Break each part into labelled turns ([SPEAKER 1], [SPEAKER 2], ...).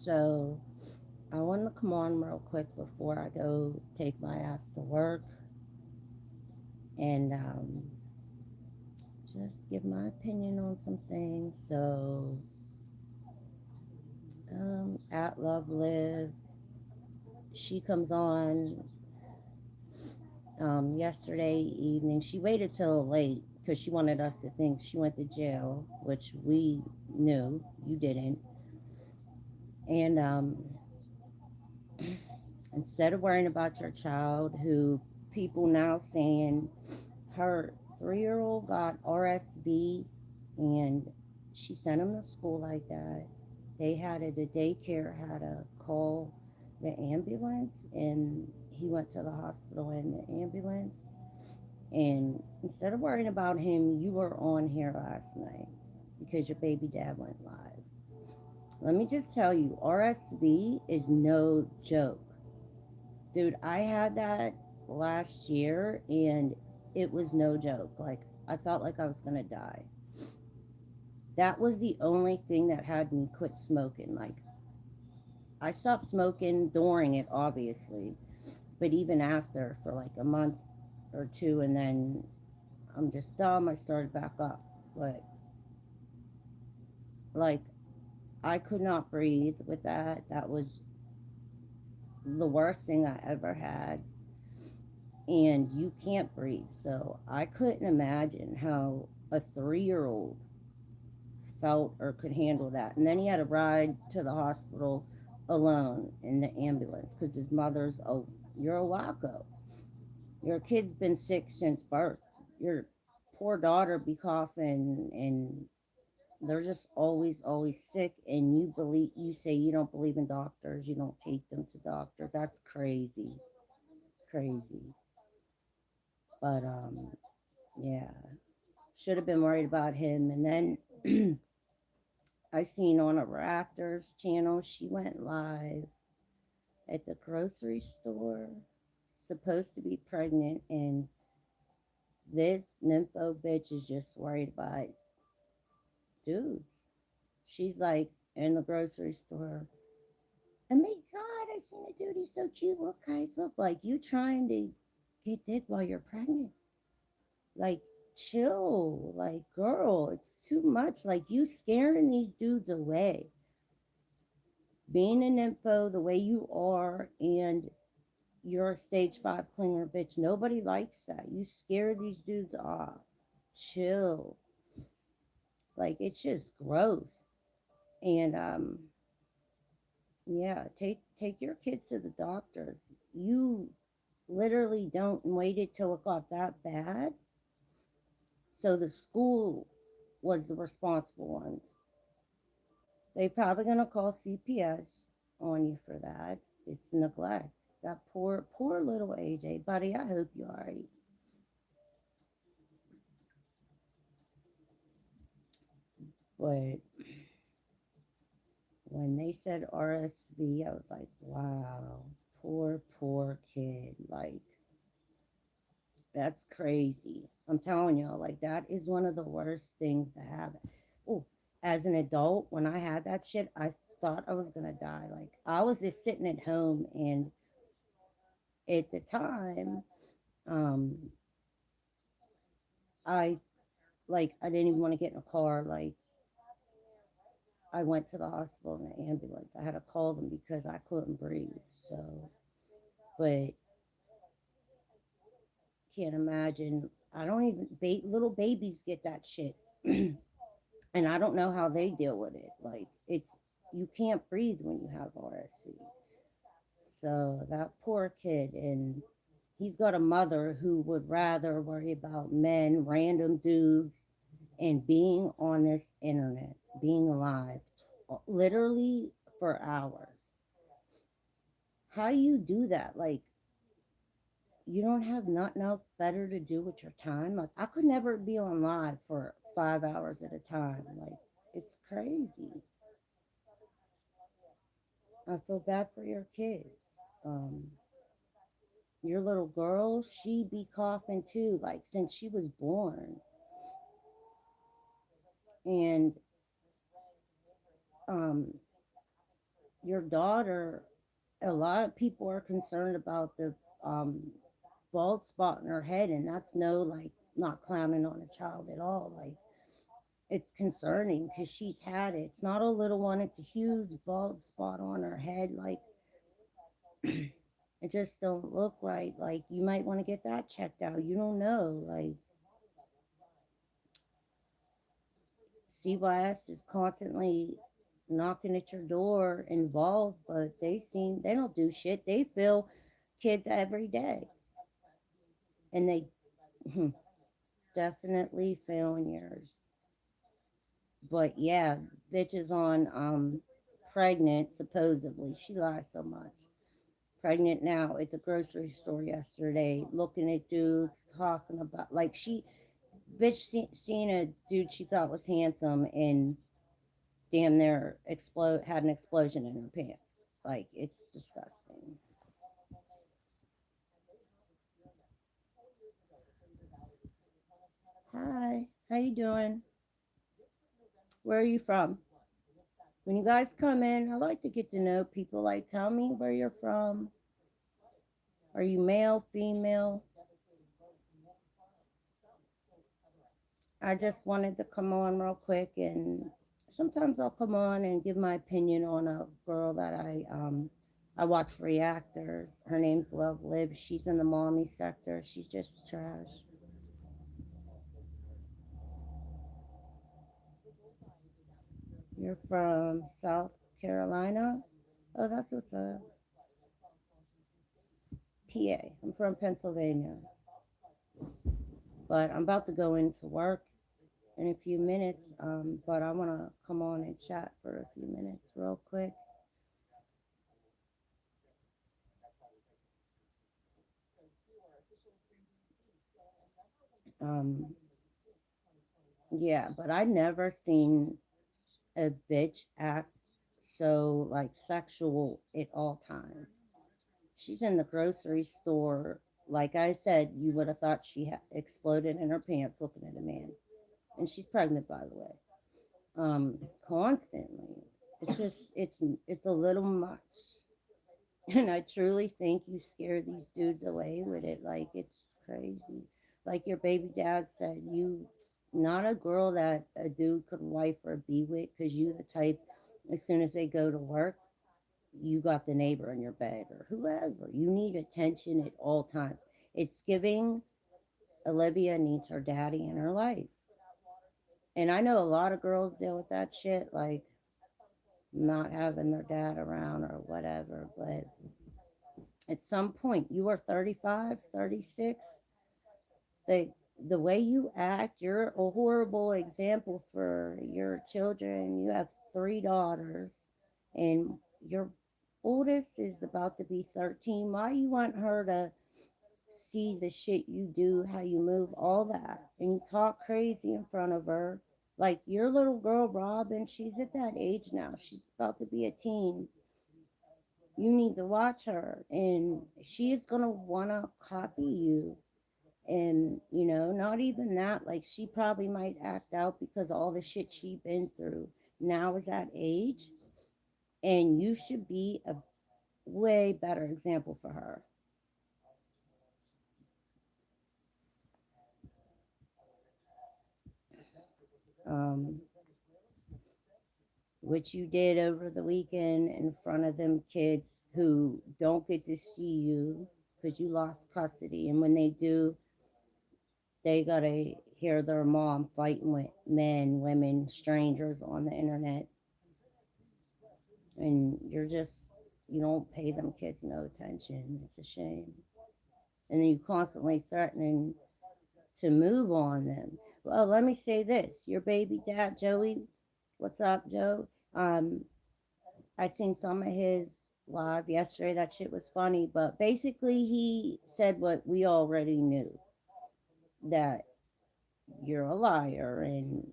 [SPEAKER 1] So I want to come on real quick before I go take my ass to work and just give my opinion on some things. So, at Love Live, she comes on yesterday evening. She waited till late because she wanted us to think she went to jail, which we knew you didn't. And instead of worrying about your child, who people now saying her 3-year old got RSV and she sent him to school like that. The daycare had to call the ambulance and he went to the hospital in the ambulance. And instead of worrying about him, you were on here last night because your baby dad went live. Let me just tell you, RSV is no joke. Dude, I had that last year and it was no joke. Like, I felt like I was going to die. That was the only thing that had me quit smoking. Like, I stopped smoking during it, obviously, but even after for like a month or two, and then I'm just dumb. I started back up. But, like, I could not breathe with that. That was the worst thing I ever had. And you can't breathe. So I couldn't imagine how a 3-year old felt or could handle that. And then he had to ride to the hospital alone in the ambulance because his mother's, oh, you're a wacko. Your kid's been sick since birth. Your poor daughter be coughing and they're just always sick. And you say you don't believe in doctors, you don't take them to doctors. That's crazy. Crazy. But yeah, should have been worried about him. And then I seen on a Raptors channel, she went live at the grocery store, supposed to be pregnant, and this nympho bitch is just worried about dudes. She's like in the grocery store. Oh my god, I seen a dude, he's so cute. Look, guys, look, like you trying to get dick while you're pregnant. Like, chill. Like, girl, it's too much. Like, you scaring these dudes away. Being an info the way you are, and you're a stage 5 clinger bitch. Nobody likes that. You scare these dudes off. Chill. Like, it's just gross. And yeah, take your kids to the doctors. You literally don't wait it till it got that bad. So the school was the responsible ones. They probably gonna call CPS on you for that. It's neglect. That poor little AJ, buddy. I hope you're alright. But when they said RSV, I was like, wow, poor kid. Like, that's crazy. I'm telling y'all, like, that is one of the worst things to have. Oh, as an adult, when I had that shit, I thought I was gonna die. Like, I was just sitting at home, and at the time, um, I I didn't even want to get in a car. Like, I went to the hospital in an ambulance. I had to call them because I couldn't breathe. So, but can't imagine. I don't even little babies get that shit, and I don't know how they deal with it. Like, it's you can't breathe when you have RSV. So that poor kid, and he's got a mother who would rather worry about men, random dudes, and being on this internet, being alive, literally for hours. How you do that? Like, you don't have nothing else better to do with your time. Like, I could never be on live for 5 hours at a time. Like, it's crazy. I feel bad for your kids. Um, your little girl, she be coughing too, like since she was born. And um, your daughter, a lot of people are concerned about the um, bald spot in her head, and that's no, like, not clowning on a child at all. Like, it's concerning because she's had it. It's not a little one, it's a huge bald spot on her head. Like, it just don't look right. Like, you might want to get that checked out. You don't know. Like, CYS is constantly knocking at your door involved, but they don't do shit. They fill kids every day, and they definitely failing yours. But yeah, bitch is on pregnant supposedly. She lies so much. Pregnant now at the grocery store yesterday, looking at dudes talking about, like, she bitch seen a dude she thought was handsome and damn near explode had an explosion in her pants. Like, it's disgusting. Hi, how you doing? Where are you from? When you guys come in, I like to get to know people. Like, tell me where you're from. Are you male, female? I just wanted to come on real quick, and sometimes I'll come on and give my opinion on a girl that I watch reactors. Her name's Love Lib. She's in the mommy sector. She's just trash. You're from South Carolina? Oh, that's what's up. PA. I'm from Pennsylvania. But I'm about to go into work in a few minutes. But I want to come on and chat for a few minutes real quick. Um, yeah, but I never seen a bitch act so, like, sexual at all times. She's in the grocery store. Like I said, you would have thought she exploded in her pants looking at a man. And she's pregnant, by the way. Constantly. It's just, it's a little much. And I truly think you scare these dudes away with it. Like, it's crazy. Like your baby dad said, you not a girl that a dude could wife or be with, because you the type, as soon as they go to work, you got the neighbor in your bed or whoever. You need attention at all times. It's giving Olivia needs her daddy in her life. And I know a lot of girls deal with that shit, like not having their dad around or whatever. But at some point, you are 35, 36. the the way you act, you're a horrible example for your children. You have three daughters, and your oldest is about to be 13. Why you want her to see the shit you do, how you move, all that, and you talk crazy in front of her? Like your little girl Robin, she's at that age now, she's about to be a teen. You need to watch her, and she is going to want to copy you. And not even that, like, she probably might act out because all the shit she been through now is that age, and you should be a way better example for her. um what you did over the weekend in front of them kids who don't get to see you because you lost custody, and when they do, they gotta hear their mom fighting with men, women, strangers on the internet, and you don't pay them kids no attention. It's a shame. And then you constantly threatening to move on them. Well, let me say this: your baby dad, Joey. What's up, Joe? I seen some of his live yesterday. That shit was funny, but basically he said what we already knew, that you're a liar, and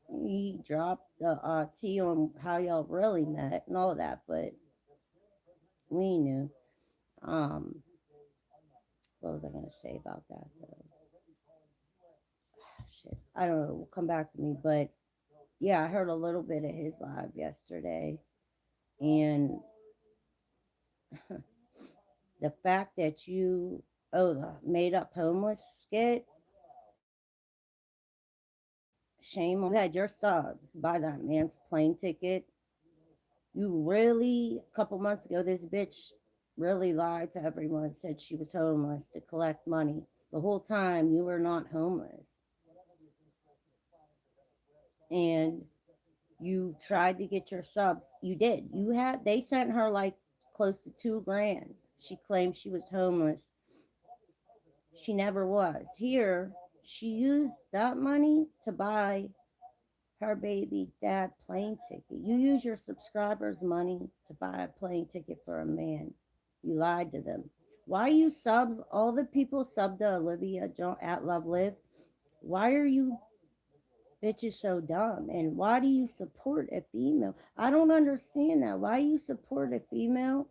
[SPEAKER 1] he dropped the tea on how y'all really met and all that, but we knew. Um, what was I gonna say about that though? Shit, I don't know. Will come back to me, but yeah, I heard a little bit of his live yesterday, And the fact that the made up homeless skit, shame on you. Had your subs buy that man's plane ticket. You really, a couple months ago, this bitch really lied to everyone, said she was homeless to collect money. The whole time you were not homeless. And you tried to get your subs. You did. They sent her like close to 2 grand. She claimed she was homeless. She never was. Here, she used that money to buy her baby dad plane ticket. You use your subscribers' money to buy a plane ticket for a man. You lied to them. Why you subs? All the people subbed to Olivia at Love Live. Why are you bitches so dumb? And why do you support a female? I don't understand that. Why you support a female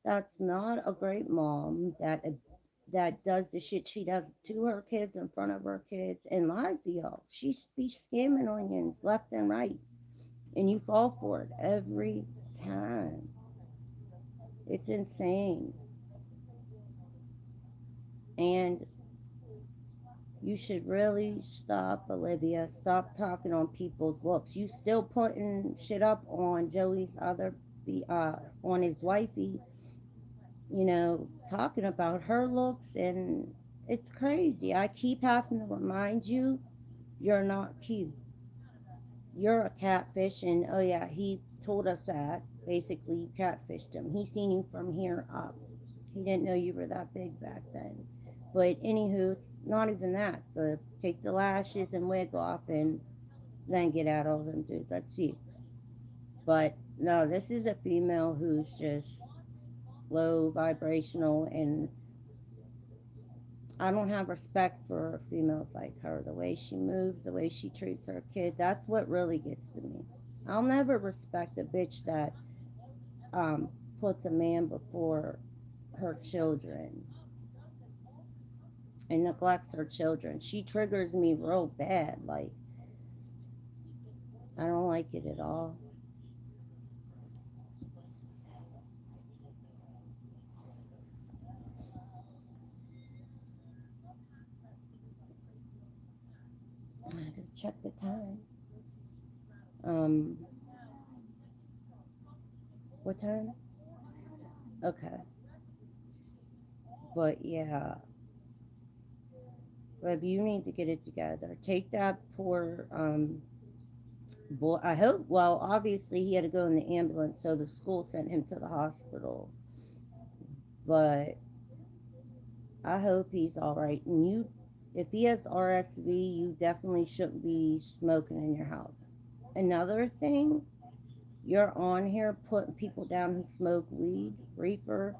[SPEAKER 1] that's not a great mom, that does the shit she does to her kids in front of her kids and lies to y'all. She be scamming onions left and right, and you fall for it every time. It's insane. And you should really stop, Olivia. Stop talking on people's looks. You still putting shit up on Joey's on his wifey, talking about her looks, and it's crazy. I keep having to remind you, you're not cute. You're a catfish, and oh yeah, he told us that. Basically, you catfished him. He seen you from here up. He didn't know you were that big back then. But anywho, it's not even that. Take the lashes and wig off, and then get out all them dudes. Let's see. But no, this is a female who's just low vibrational, and I don't have respect for females like her. The way she moves, the way she treats her kid, that's what really gets to me. I'll never respect a bitch that um, puts a man before her children and neglects her children. She triggers me real bad. Like, I don't like it at all. I gotta check the time. Um, what time? Okay. But yeah, but you need to get it together. Take that poor boy. I hope. Well, obviously he had to go in the ambulance, so the school sent him to the hospital. But I hope he's all right. And if he has RSV, you definitely shouldn't be smoking in your house. Another thing, you're on here putting people down who smoke weed, reefer.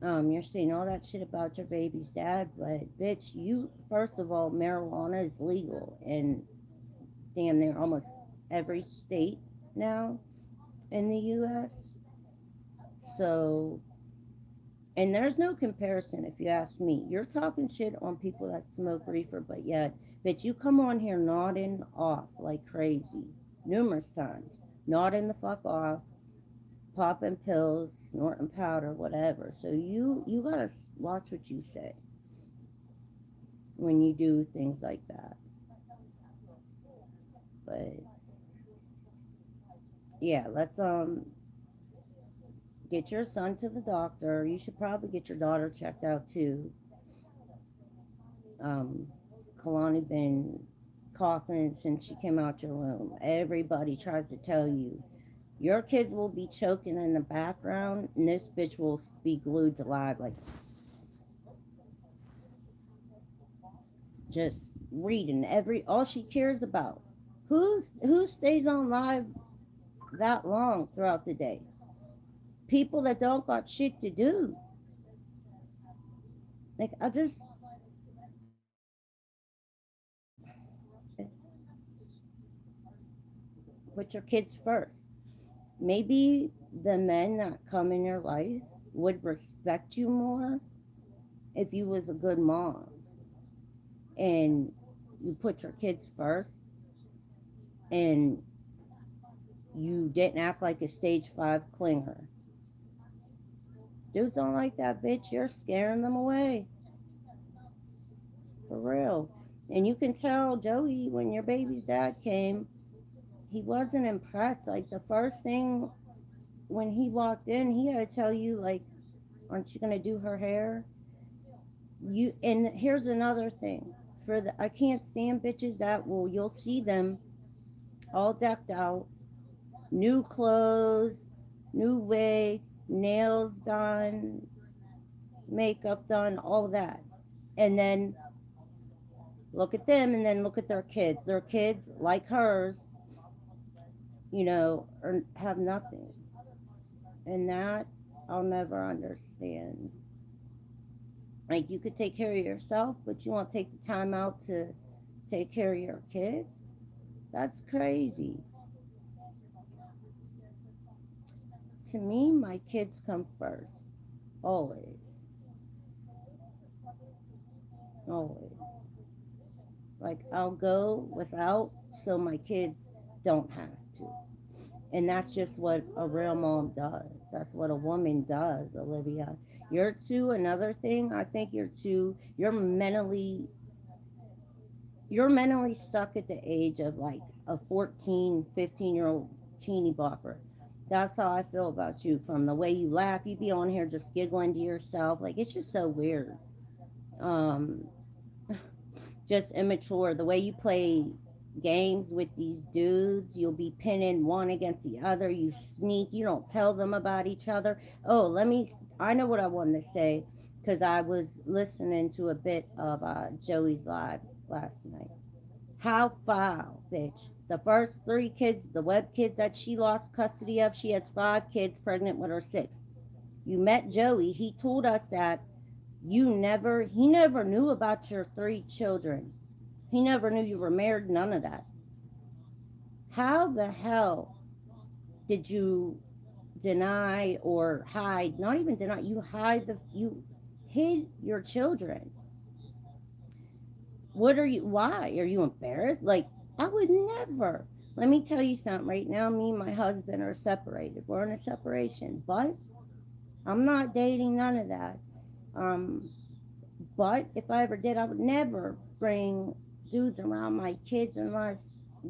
[SPEAKER 1] You're saying all that shit about your baby's dad, but bitch, first of all, marijuana is legal in damn near almost every state now in the U.S. So, and there's no comparison if you ask me. You're talking shit on people that smoke reefer, but yet, bitch, you come on here nodding off like crazy numerous times, nodding the fuck off, popping pills, snorting powder, whatever. So you gotta watch what you say when you do things like that. But yeah, let's get your son to the doctor. You should probably get your daughter checked out too. Um, Kalani been coughing since she came out your womb. Everybody tries to tell you your kids will be choking in the background, and this bitch will be glued to live, like just reading all she cares about. Who stays on live that long throughout the day? People that don't got shit to do. Like I just put your kids first. Maybe the men that come in your life would respect you more if you was a good mom and you put your kids first and You didn't act like a stage 5 clinger. Dudes don't like that, bitch. You're scaring them away. For real. And you can tell Joey when your baby's dad came, he wasn't impressed. Like the first thing when he walked in, he had to tell you, like, aren't you gonna do her hair? You and here's another thing. For the I can't stand bitches that will you'll see them all decked out, new clothes, new wig, nails done, makeup done, all that. And then look at them and then look at their kids. Their kids, like hers, have nothing. And that I'll never understand. Like, you could take care of yourself, but you won't take the time out to take care of your kids? That's crazy. To me, my kids come first. Always. Always. Like, I'll go without so my kids don't have to. And that's just what a real mom does. That's what a woman does, Olivia. You're too, another thing, I think you're mentally stuck at the age of like a 14, 15-year-old teeny bopper. That's how I feel about you. From the way you laugh, you be on here just giggling to yourself. Like, it's just so weird. Um, just immature. The way you play games with these dudes, you'll be pinning one against the other. You sneak, you don't tell them about each other. Oh, I know what I wanted to say because I was listening to a bit of Joey's live last night. How foul, bitch. The first three kids, the web kids that she lost custody of, she has 5 kids pregnant with her sixth. You met Joey. He told us that he never knew about your 3 children. He never knew you were married, none of that. How the hell did you deny or hide, not even deny, you hid your children? Why? Are you embarrassed? Like, I would never. Let me tell you something right now. Me and my husband are separated. We're in a separation, but I'm not dating none of that. Um, but if I ever did, I would never bring dudes around my kids unless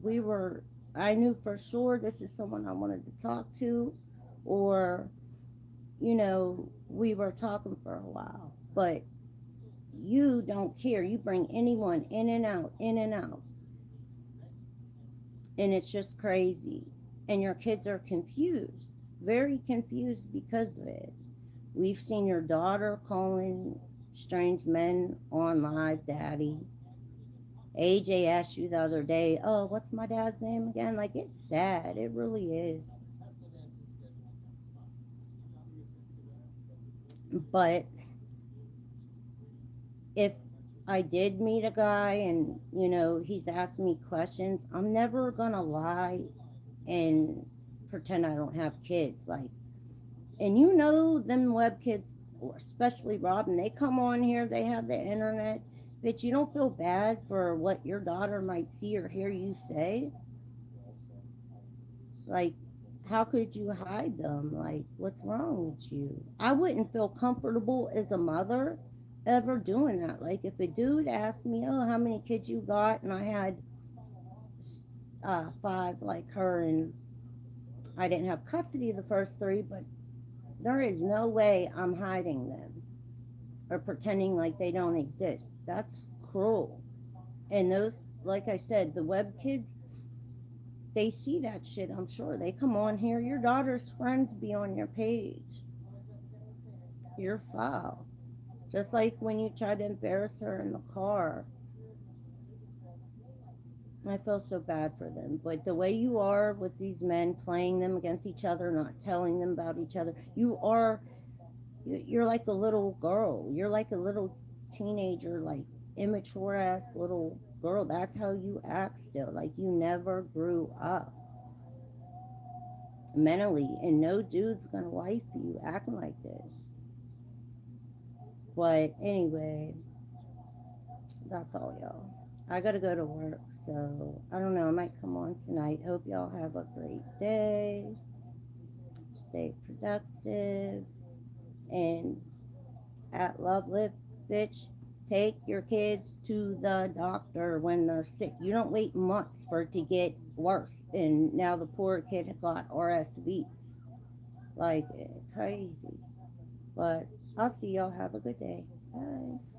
[SPEAKER 1] we were, I knew for sure this is someone I wanted to talk to, or, we were talking for a while. But you don't care. You bring anyone in and out, in and out. And it's just crazy. And your kids are confused, very confused because of it. We've seen your daughter calling strange men on live daddy. AJ asked you the other day, oh, what's my dad's name again? Like, it's sad. It really is. But if I did meet a guy and, he's asked me questions, I'm never going to lie and pretend I don't have kids. Like, and them web kids, especially Robin, they come on here, they have the internet. Bitch, you don't feel bad for what your daughter might see or hear you say? Like, how could you hide them? Like, what's wrong with you? I wouldn't feel comfortable as a mother ever doing that. Like, if a dude asked me, oh, how many kids you got? And I had 5 like her, and I didn't have custody of the first 3, but there is no way I'm hiding them or pretending like they don't exist. That's cruel. And those, like I said, the web kids, they see that shit, I'm sure. They come on here. Your daughter's friends be on your page. You're foul. Just like when you tried to embarrass her in the car. I feel so bad for them. But the way you are with these men, playing them against each other, not telling them about each other, you're like a little girl. You're like a little teenager, like immature ass little girl. That's how you act still. Like, you never grew up mentally, and no dude's gonna wife you acting like this. But anyway, that's all, y'all. I gotta go to work, so I don't know. I might come on tonight. Hope y'all have a great day. Stay productive. And at Love Live, bitch, take your kids to the doctor when they're sick. You don't wait months for it to get worse. And now the poor kid got RSV. Like, crazy. But I'll see y'all. Have a good day. Bye.